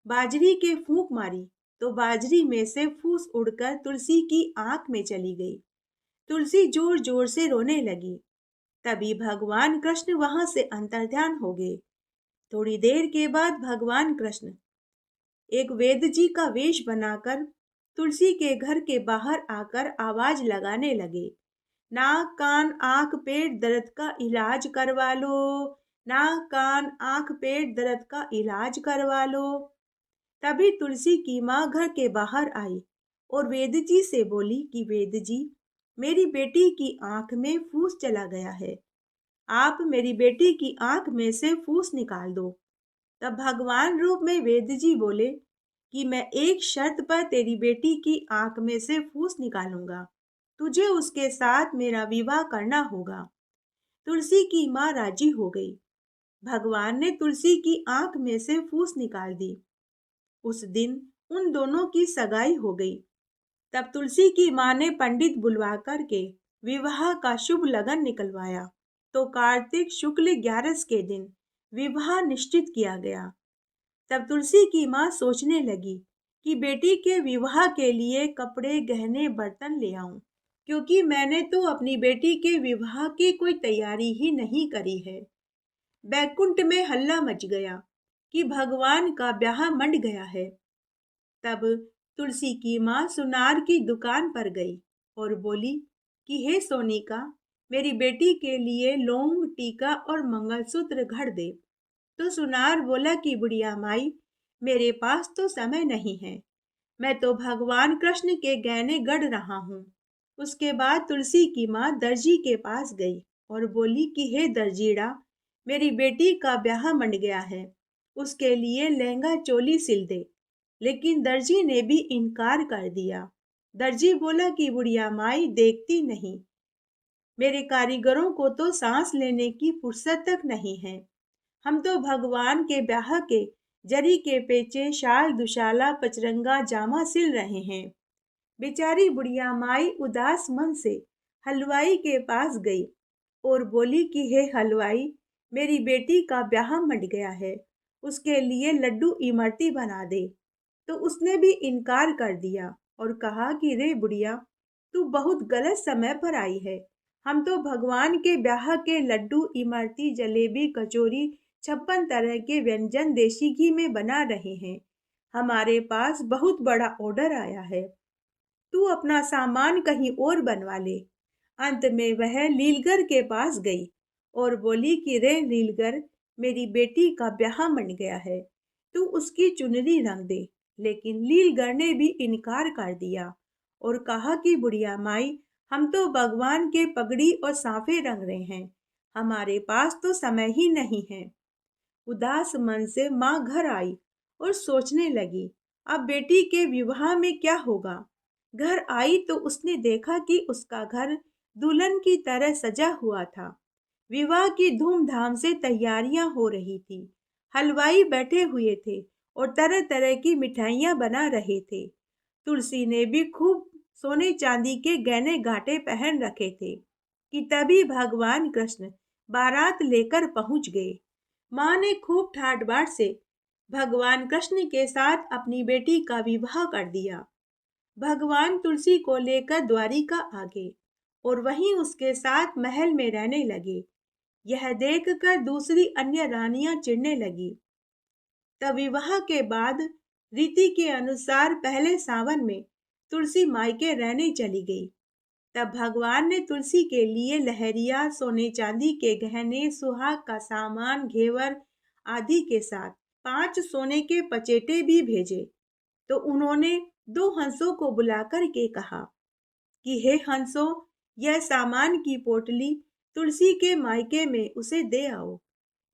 बाजरी के फूंक मारी तो बाजरी में से फूस उड़कर तुलसी की आंख में चली गई। तुलसी जोर जोर से रोने लगी। तभी भगवान कृष्ण वहां से अंतर्ध्यान हो गए। थोड़ी देर के बाद भगवान कृष्ण एक वेद जी का वेश बनाकर तुलसी के घर के बाहर आकर आवाज लगाने लगे, नाक कान आंख पेट दर्द का इलाज करवा लो, नाक कान आंख पेट दर्द का इलाज करवा लो। तभी तुलसी की माँ घर के बाहर आई और वेद जी से बोली कि वेद जी, मेरी बेटी की आंख में फूस चला गया है, आप मेरी बेटी की आंख में से फूस निकाल दो। तब भगवान रूप में वेद जी बोले कि मैं एक शर्त पर तेरी बेटी की आंख में से फूस निकालूंगा, तुझे उसके साथ मेरा विवाह करना होगा। तुलसी की माँ राजी हो गई। भगवान ने तुलसी की आंख में से फूस निकाल दी। उस दिन उन दोनों की सगाई हो गई। तब तुलसी की माँ ने पंडित बुलवा करके विवाह का शुभ लगन निकलवाया। तो कार्तिक शुक्ल 11 के दिन विवाह निश्चित किया गया। तब तुलसी की माँ सोचने लगी कि बेटी के विवाह के लिए कपड़े, गहने, बर्तन ले आऊं, क्योंकि मैंने तो अपनी बेटी के विवाह की कोई तैयारी ही नहीं करी है। बैकुंठ में हल्ला मच गया कि भगवान का ब्याह मंड गया है। तब तुलसी की माँ सुनार की दुकान पर गई और बोली कि हे सोनिका, मेरी बेटी के लिए लौंग, टीका और मंगलसूत्र घड़ दे। तो सुनार बोला कि बुढ़िया माई, मेरे पास तो समय नहीं है, मैं तो भगवान कृष्ण के गहने गढ़ रहा हूँ। उसके बाद तुलसी की माँ दर्जी के पास गई और बोली कि हे दर्जीड़ा, मेरी बेटी का ब्याह मंड गया है, उसके लिए लहंगा चोली सिल दे। लेकिन दर्जी ने भी इनकार कर दिया। दर्जी बोला कि बुढ़िया माई, देखती नहीं, मेरे कारीगरों को तो सांस लेने की फुर्सत तक नहीं है, हम तो भगवान के ब्याह के जरी के पेचे, शाल, दुशाला, पचरंगा, जामा सिल रहे हैं। बेचारी बुढ़िया माई उदास मन से हलवाई के पास गई और बोली कि हे हलवाई, मेरी बेटी का ब्याह मंड गया है, उसके लिए लड्डू इमरती बना दे। तो उसने भी इनकार कर दिया और कहा कि रे बुढ़िया, तू बहुत गलत समय पर आई है, हम तो भगवान के ब्याह के लड्डू, इमरती, जलेबी, कचौरी, 56 तरह के व्यंजन देसी घी में बना रहे हैं, हमारे पास बहुत बड़ा ऑर्डर आया है, तू अपना सामान कहीं और बनवा ले। अंत में वह लीलगर के पास गई और बोली कि रे लीलगर, मेरी बेटी का ब्याह मन गया है, तू उसकी चुनरी रंग दे। लेकिन लीलगर ने भी इनकार कर दिया और कहा कि बुढ़िया माई, हम तो भगवान के पगड़ी और साफे रंग रहे हैं, हमारे पास तो समय ही नहीं है। उदास मन से माँ घर आई और सोचने लगी, अब बेटी के विवाह में क्या होगा। घर आई तो उसने देखा कि उसका घर दुल्हन की तरह सजा हुआ था। विवाह की धूमधाम से तैयारियां हो रही थी। हलवाई बैठे हुए थे और तरह तरह की मिठाइयां बना रहे थे। तुलसी ने भी खूब सोने चांदी के गहने गांठे पहन रखे थे कि तभी भगवान कृष्ण बारात लेकर पहुंच गए। माँ ने खूब ठाट बाट से भगवान कृष्ण के साथ अपनी बेटी का विवाह कर दिया। भगवान तुलसी को लेकर द्वारिका आ गए और वहीं उसके साथ महल में रहने लगे। यह देखकर दूसरी अन्य रानियां चिढ़ने लगी। तब विवाह के बाद रीति के अनुसार पहले सावन में तुलसी मायके रहने चली गई। तब भगवान ने तुलसी के लिए लहरिया, सोने चांदी के गहने, सुहाग का सामान, घेवर आदि के साथ 5 सोने के पचेटे भी भेजे। तो उन्होंने 2 हंसों को बुलाकर के कहा कि हे हंसों, यह सामान की पोटली तुलसी के मायके में उसे दे आओ।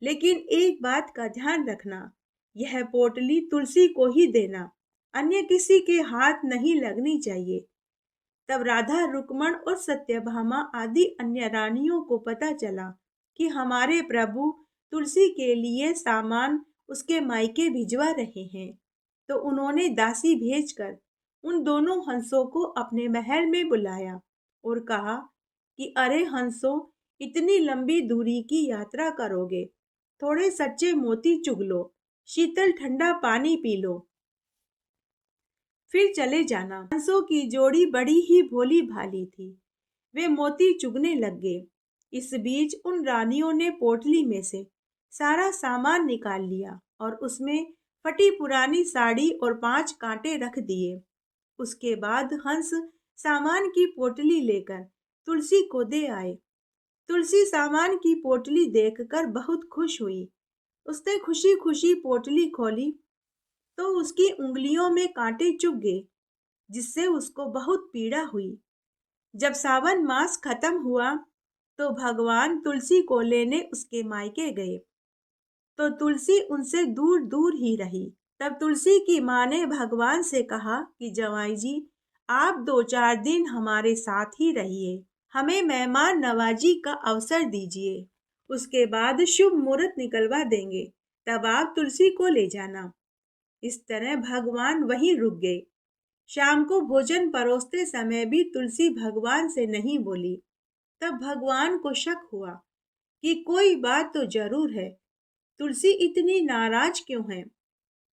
लेकिन एक बात का ध्यान रखना, यह पोटली तुलसी को ही देना, अन्य किसी के हाथ नहीं लगनी चाहिए। तब राधा, रुक्मण और सत्यभामा आदि अन्य रानियों को पता चला कि हमारे प्रभु तुलसी के लिए सामान उसके मायके भिजवा रहे हैं। तो उन्होंने दासी भेजकर उन दोनों हंसों को अपने महल में बुलाया और कहा कि अरे हंसों, इतनी लंबी दूरी की यात्रा करोगे, थोड़े सच्चे मोती चुग लो, शीतल ठंडा पानी पी लो, फिर चले जाना। हंसों की जोड़ी बड़ी ही भोली भाली थी। वे मोती चुगने लग गए। इस बीच उन रानियों ने पोटली में से सारा सामान निकाल लिया और उसमें फटी पुरानी साड़ी और 5 कांटे रख दिए। उसके बाद हंस सामान की पोटली लेकर तुलसी को दे आए। तुलसी सामान की पोटली देखकर बहुत खुश हुई। उसने खुशी खुशी पोटली खोली तो उसकी उंगलियों में कांटे चुभ गए, जिससे उसको बहुत पीड़ा हुई। जब सावन मास खत्म हुआ तो भगवान तुलसी को लेने उसके मायके गए, तो तुलसी उनसे दूर दूर ही रही। तब तुलसी की माँ ने भगवान से कहा कि जवाई जी, आप 2-4 दिन हमारे साथ ही रहिए, हमें मेहमान नवाजी का अवसर दीजिए। उसके बाद शुभ मुहूर्त निकलवा देंगे, तब आप तुलसी को ले जाना। इस तरह भगवान वहीं रुक गए। शाम को भोजन परोसते समय भी तुलसी भगवान से नहीं बोली। तब भगवान को शक हुआ कि कोई बात तो जरूर है, तुलसी इतनी नाराज क्यों है,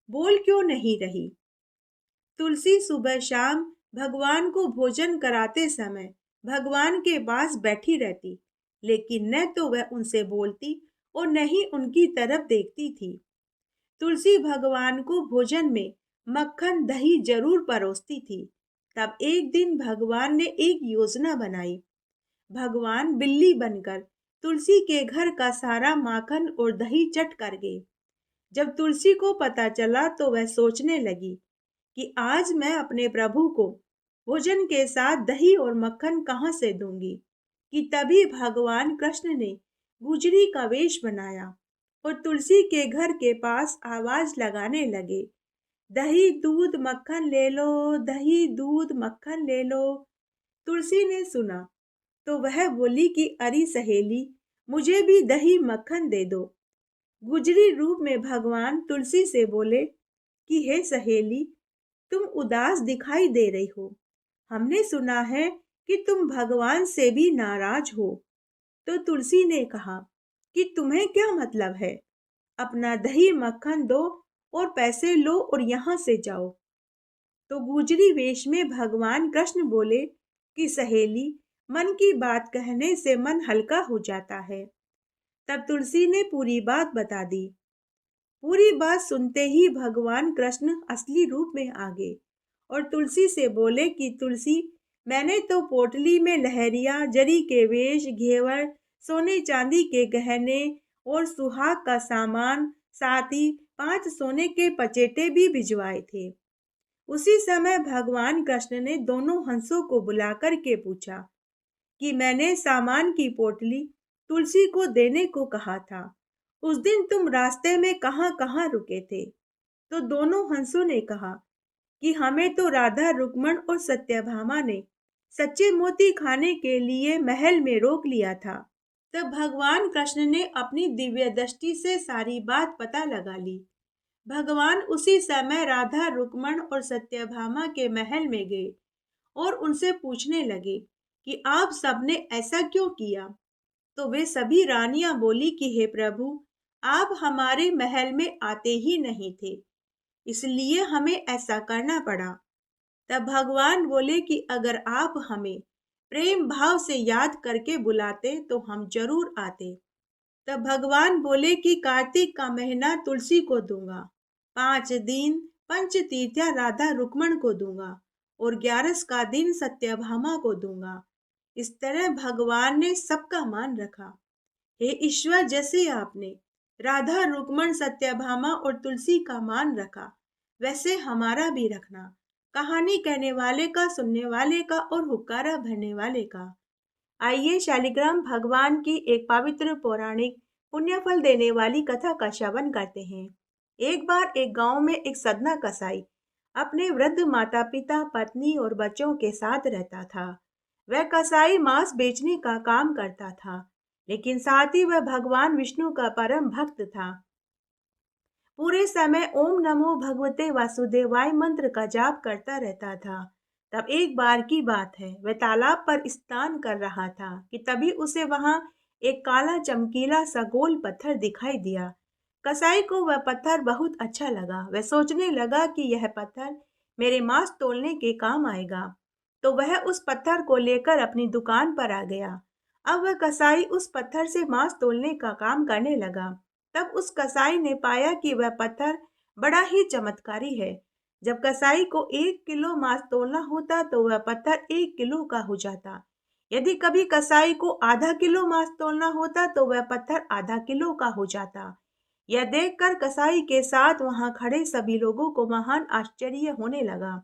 बोल क्यों नहीं रही। तुलसी सुबह शाम भगवान को भोजन कराते समय भगवान के पास बैठी रहती, लेकिन न तो वह उनसे बोलती और न ही उनकी तरफ देखती थी। तुलसी भगवान को भोजन में मक्खन दही जरूर परोसती थी। तब एक दिन भगवान ने एक योजना बनाई। भगवान बिल्ली बनकर तुलसी के घर का सारा माखन और दही चट कर गए। जब तुलसी को पता चला तो वह सोचने लगी कि आज मैं अपने प्रभु को भोजन के साथ दही और मक्खन कहाँ से दूंगी। कि तभी भगवान कृष्ण ने गुजरी का वेश बनाया और तुलसी के घर के पास आवाज लगाने लगे, दही दूध मक्खन ले लो, दही दूध मक्खन ले लो। तुलसी ने सुना तो वह बोली कि अरे सहेली, मुझे भी दही मक्खन दे दो। गुजरी रूप में भगवान तुलसी से बोले कि हे सहेली, तुम उदास दिखाई दे रही हो, हमने सुना है कि तुम भगवान से भी नाराज हो। तो तुलसी ने कहा कि तुम्हें क्या मतलब है, अपना दही मक्खन दो और पैसे लो और यहाँ से जाओ। तो गुजरी वेश में भगवान कृष्ण बोले कि सहेली, मन की बात कहने से मन हल्का हो जाता है। तब तुलसी ने पूरी बात बता दी। पूरी बात सुनते ही भगवान कृष्ण असली रूप में आ गए और तुलसी से बोले कि तुलसी, मैंने तो पोटली में लहरिया, जरी के वेश, घेवर, सोने चांदी के गहने और सुहाग का सामान, साथ ही 5 सोने के पचेटे भी भिजवाए थे। उसी समय भगवान कृष्ण ने दोनों हंसों को बुलाकर के पूछा कि मैंने सामान की पोटली तुलसी को देने को कहा था उस दिन तुम रास्ते में कहाँ कहाँ रुके थे? तो दोनों हंसों ने कहा कि हमें तो राधा रुक्मण और सत्यभामा ने सच्चे मोती खाने के लिए महल में रोक लिया था। तब भगवान कृष्ण ने अपनी दिव्य दृष्टि से सारी बात पता लगा ली। भगवान उसी समय राधा रुक्मण और सत्यभामा के महल में गए और उनसे पूछने लगे कि आप सबने ऐसा क्यों किया। तो वे सभी रानियां बोली कि हे प्रभु, आप हमारे महल में आते ही नहीं थे, इसलिए हमें ऐसा करना पड़ा। तब भगवान बोले कि अगर आप हमें प्रेम भाव से याद करके बुलाते तो हम जरूर आते। तब भगवान बोले कि कार्तिक का महीना तुलसी को दूंगा, 5 दिन पंचतीर्थया राधा रुक्मण को दूंगा और 11 का दिन सत्यभामा को दूंगा। इस तरह भगवान ने सबका मान रखा। हे ईश्वर, जैसे आपने राधा रुक्मण सत्यभामा और तुलसी का मान रखा, वैसे हमारा भी रखना। कहानी कहने वाले का, सुनने वाले का और हुक्कारा भरने वाले का। आइए शालिग्राम भगवान की एक पवित्र पौराणिक पुण्य फल देने वाली कथा का श्रवण करते हैं। एक बार एक गांव में एक सदना कसाई अपने वृद्ध माता पिता, पत्नी और बच्चों के साथ रहता था। वह कसाई मांस बेचने का काम करता था, लेकिन साथ ही वह भगवान विष्णु का परम भक्त था। पूरे समय ओम नमो भगवते वासुदेवाय मंत्र का जाप करता रहता था। तब एक बार की बात है, वह तालाब पर स्नान कर रहा था कि तभी उसे वहां एक काला चमकीला सा गोल पत्थर दिखाई दिया। कसाई को वह पत्थर बहुत अच्छा लगा। वह सोचने लगा कि यह पत्थर मेरे मांस तोलने के काम आएगा। तो वह उस पत्थर को लेकर अपनी दुकान पर आ गया। अब वह कसाई उस पत्थर से मांस तोलने का काम करने लगा। तब उस कसाई ने पाया कि वह पत्थर बड़ा ही चमत्कारी है। जब कसाई को 1 किलो मांस तोलना होता तो वह पत्थर 1 किलो का हो जाता। यदि कभी कसाई को आधा किलो मांस तोलना होता तो वह पत्थर आधा किलो का हो जाता। यह देखकर कसाई के साथ वहां खड़े सभी लोगों को महान आश्चर्य होने लगा।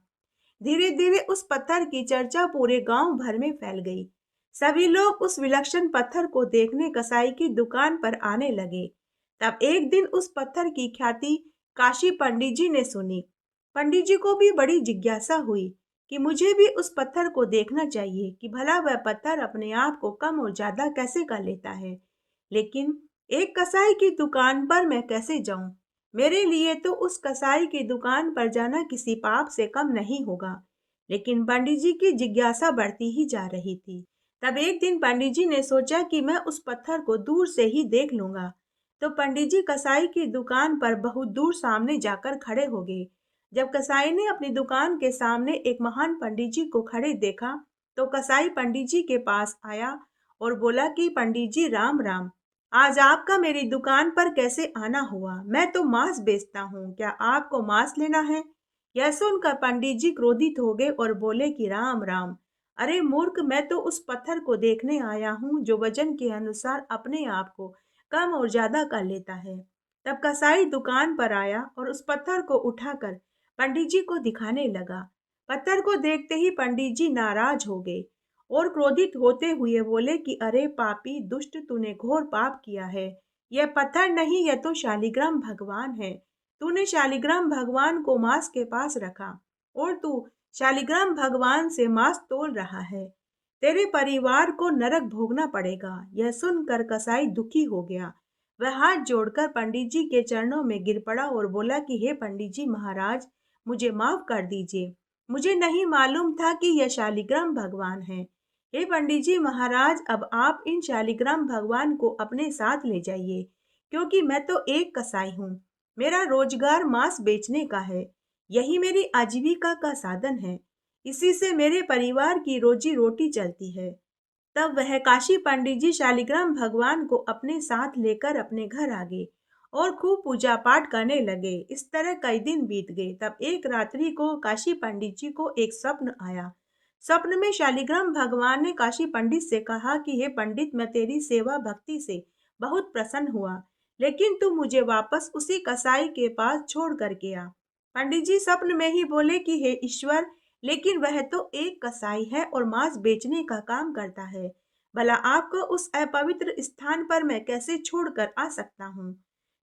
धीरे धीरे उस पत्थर की चर्चा पूरे गांव भर में फैल गई। सभी लोग उस विलक्षण पत्थर को देखने कसाई की दुकान पर आने लगे। तब एक दिन उस पत्थर की ख्याति काशी पंडित जी ने सुनी। पंडित जी को भी बड़ी जिज्ञासा हुई कि मुझे भी उस पत्थर को देखना चाहिए कि भला वह पत्थर अपने आप को कम और ज्यादा कैसे कर लेता है। लेकिन एक कसाई की दुकान पर मैं कैसे जाऊं? मेरे लिए तो उस कसाई की दुकान पर जाना किसी पाप से कम नहीं होगा। लेकिन पंडित जी की जिज्ञासा बढ़ती ही जा रही थी। तब एक दिन पंडित जी ने सोचा कि मैं उस पत्थर को दूर से ही देख लूंगा। तो पंडित जी कसाई की दुकान पर बहुत दूर सामने जाकर खड़े हो गए। जब कसाई ने अपनी दुकान के सामने एक महान पंडित जी को खड़े देखा तो कसाई पंडित जी के पास आया और बोला कि पंडित जी राम राम, आज आपका मेरी दुकान पर कैसे आना हुआ? मैं तो मांस बेचता हूँ, क्या आपको मांस लेना है? यह सुनकर पंडित जी क्रोधित हो गए और बोले कि राम राम, अरे मूर्ख, मैं तो उस पत्थर को देखने आया हूँ जो वजन के अनुसार अपने आप को कम और ज्यादा कर लेता है। तब कसाई दुकान पर आया और उस पत्थर को उठाकर पंडित जी को दिखाने लगा। पत्थर को देखते ही पंडित जी नाराज हो गए और क्रोधित होते हुए बोले कि अरे पापी दुष्ट, तूने घोर पाप किया है। यह पत्थर नहीं, यह तो शालिग्राम भगवान है। तूने शालिग्राम भगवान को मांस के पास रखा और तू शालिग्राम भगवान से मांस तोल रहा है। तेरे परिवार को नरक भोगना पड़ेगा। यह सुनकर कसाई दुखी हो गया। वह हाथ जोड़कर पंडित जी के चरणों में गिर पड़ा और बोला कि हे पंडित जी महाराज, मुझे माफ कर दीजिए। मुझे नहीं मालूम था कि यह शालिग्राम भगवान है। हे पंडित जी महाराज, अब आप इन शालिग्राम भगवान को अपने साथ ले जाइए, क्योंकि मैं तो एक कसाई हूँ। मेरा रोजगार मांस बेचने का है। यही मेरी आजीविका का साधन है। इसी से मेरे परिवार की रोजी रोटी चलती है। तब वह काशी पंडित जी शालिग्राम भगवान को अपने साथ लेकर अपने घर आ गए और खूब पूजा पाठ करने लगे। इस तरह कई दिन बीत गए। तब एक रात्रि को काशी पंडित जी को एक स्वप्न आया। स्वप्न में शालिग्राम भगवान ने काशी पंडित से कहा कि हे पंडित, मैं तेरी सेवा भक्ति से बहुत प्रसन्न हुआ, लेकिन तू मुझे वापस उसी कसाई के पास छोड़ करके आ। पंडित जी स्वप्न में ही बोले कि हे ईश्वर, लेकिन वह तो एक कसाई है और मांस बेचने का काम करता है। भला आपको उस अपवित्र स्थान पर मैं कैसे छोड़कर आ सकता हूँ?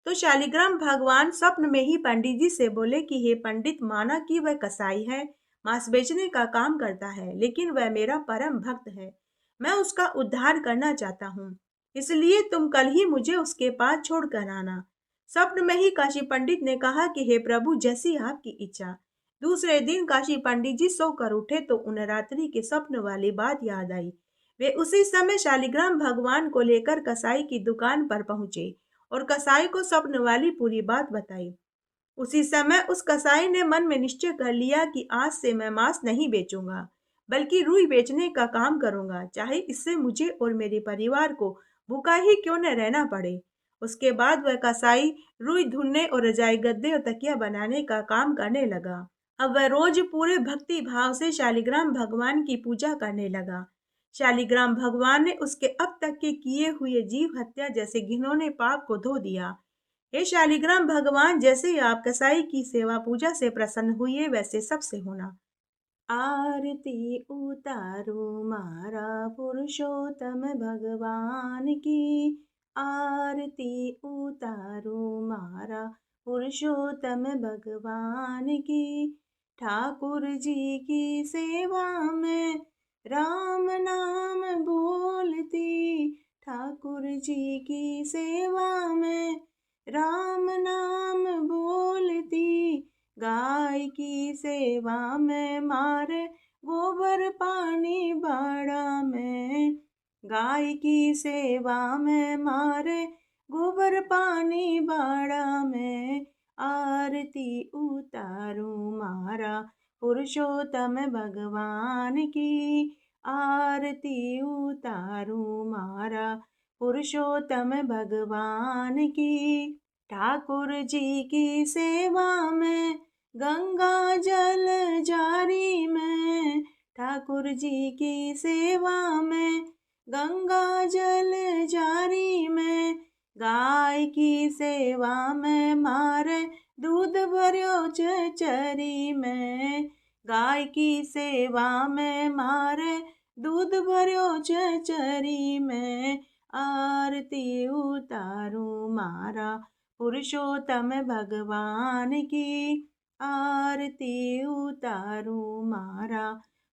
तो शालिग्राम भगवान स्वप्न में ही पंडित जी से बोले कि हे पंडित, माना कि वह कसाई है, मांस बेचने का काम करता है, लेकिन वह मेरा परम भक्त है। मैं उसका उद्धार करना चाहता हूँ, इसलिए तुम कल ही मुझे उसके पास छोड़ कर आना। स्वप्न में ही काशी पंडित ने कहा कि हे प्रभु, जैसी आपकी इच्छा। दूसरे दिन काशी पंडित जी सोकर उठे तो उन्हें रात्रि के स्वप्न वाली बात याद आई। वे उसी समय शालिग्राम भगवान को लेकर कसाई की दुकान पर पहुंचे और कसाई को स्वप्न वाली पूरी बात बताई। उसी समय उस कसाई ने मन में निश्चय कर लिया कि आज से मैं मांस नहीं बेचूंगा, बल्कि रुई बेचने का काम करूंगा, चाहे इससे मुझे और मेरे परिवार को भूखा ही क्यों न रहना पड़े। उसके बाद वह कसाई रुई ढूंढने और रजाई गद्दे और तकिया बनाने का काम करने लगा। अब वह रोज पूरे भक्ति भाव से शालिग्राम भगवान की पूजा करने लगा। शालिग्राम भगवान ने उसके अब तक के किए हुए जीव हत्या जैसे घिनौने पाप को धो दिया। हे शालिग्राम भगवान, जैसे ही आप कसाई की सेवा पूजा से प्रसन्न हुए, वैसे सबसे होना। आरती उतारो मारा पुरुषोत्तम भगवान की। आरती उतारो मारा पुरुषोत्तम भगवान की। ठाकुर जी की सेवा में राम नाम बोलती। ठाकुर जी की सेवा में राम नाम बोलती। गाय की सेवा में मारे गोबर पानी बाड़ा में। गाय की सेवा में मारे गोबर पानी बाड़ा में। आरती उतारू मारा पुरुषोत्तम भगवान की। आरती उतारू मारा पुरुषोत्तम भगवान की। ठाकुर जी की सेवा में गंगा जल जारी में। ठाकुर जी की सेवा में गंगा जल जारी में। गाय की सेवा में मारे दूध भर्यो चरी में। गाय की सेवा में मारे दूध भर्यो चरी में। आरती उतारू मारा पुरुषोत्तम भगवान की। आरती उतारू मारा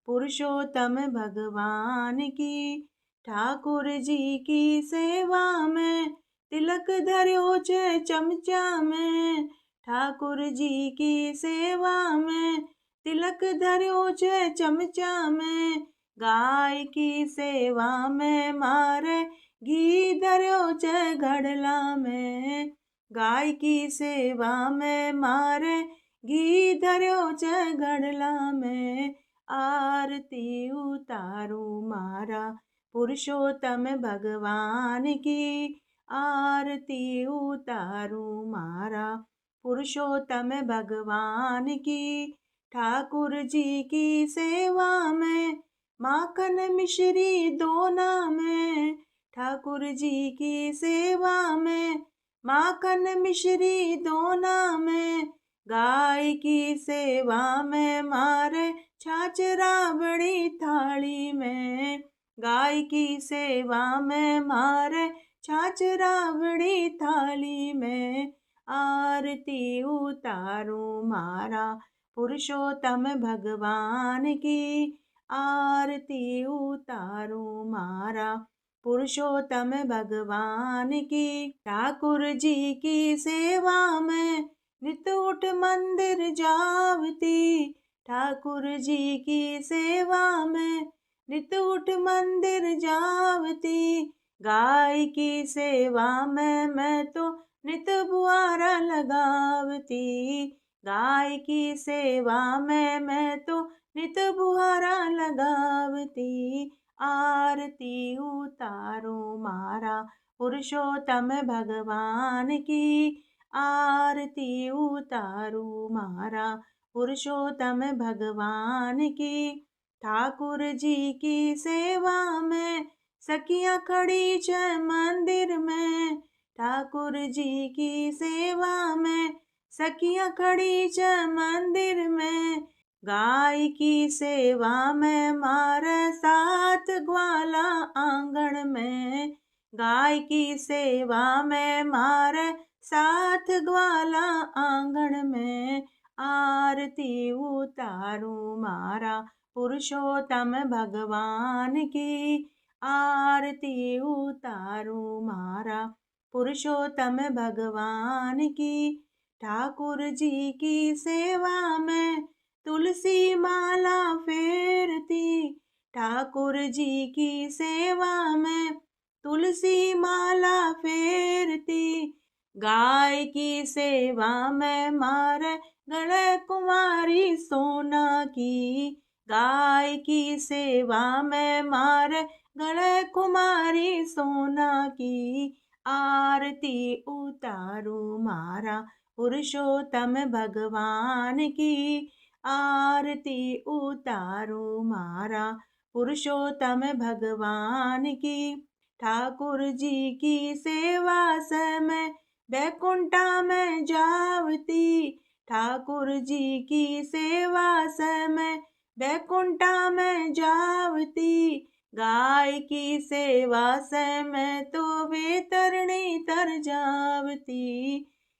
पुरुषोत्तम भगवान की। ठाकुर जी की सेवा में तिलक धर्यो चमचा में। ठाकुर जी की सेवा में तिलक धर्यो चमचा में। गाय की सेवा में मारे घी धर्यो घड़ला में। गाय की सेवा में मारे घी धर्यो घड़ला में। आरती उतारू मारा पुरुषोत्तम भगवान की। आरती उतारू मारा पुरुषोत्तम भगवान की। ठाकुर जी की सेवा में माखन मिश्री दोना में। ठाकुर जी की सेवा में माखन मिश्री दोना में। गाय की सेवा में मारे छाछ राबड़ी थाली में। गाय की सेवा में मारे छाछ राबड़ी थाली में। आरती उतारू मारा पुरुषोत्तम भगवान की। आरती उतारू मारा पुरुषोत्तम भगवान की। ठाकुर जी की सेवा में नित उठ मंदिर जावती। ठाकुर जी की सेवा में नित उठ मंदिर जावती। गाय की सेवा में मैं तो नित बुआरा लगावती। गाय की सेवा में मैं तो नित बुहारा लगावती। आरती उतारो मारा पुरुषोत्तम भगवान की। आरती उतारू मारा पुरुषोत्तम भगवान की। ठाकुर जी की सेवा में सखियाँ खड़ी छ मंदिर में। ठाकुर जी की सेवा में सखियाँ खड़ी छ मंदिर में। गाय की सेवा में मार सात ग्वाला आंगन में। गाय की सेवा में मार साथ ग्वाला आंगन में आरती उतारूं मारा पुरुषोत्तम भगवान की आरती उतारूं मारा पुरुषोत्तम भगवान की। ठाकुर जी की सेवा में तुलसी माला फेरती ठाकुर जी की सेवा में तुलसी माला फेरती गाय की सेवा में मारे गणे कुमारी सोना की गाय की सेवा में मारे गणे कुमारी सोना की आरती उतारू मारा पुरुषोत्तम भगवान की आरती उतारू मारा पुरुषोत्तम भगवान की। ठाकुर जी की सेवा समय बैकुंठा में जावती ठाकुर जी की सेवा समय बैकुंठा में जावती गाय की सेवा समय तो बेतरणी तर जावती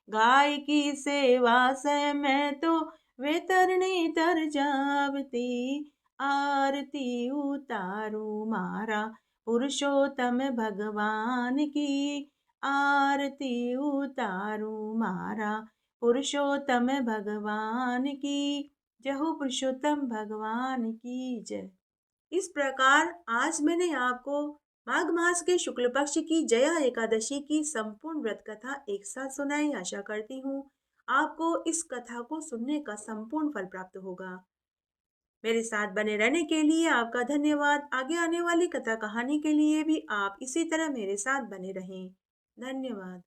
गाय की सेवा समय तो वेतरणी तर जावती आरती उतारू मारा पुरुषोत्तम भगवान की आरती उतारू मारा पुरुषोत्तम भगवान की। जय हो पुरुषोत्तम भगवान की जय। इस प्रकार आज मैंने आपको माघ मास के शुक्ल पक्ष की जया एकादशी की संपूर्ण व्रत कथा एक साथ सुनाई। आशा करती हूँ आपको इस कथा को सुनने का संपूर्ण फल प्राप्त होगा। मेरे साथ बने रहने के लिए आपका धन्यवाद। आगे आने वाली कथा कहानी के लिए भी आप इसी तरह मेरे साथ बने रहें। धन्यवाद।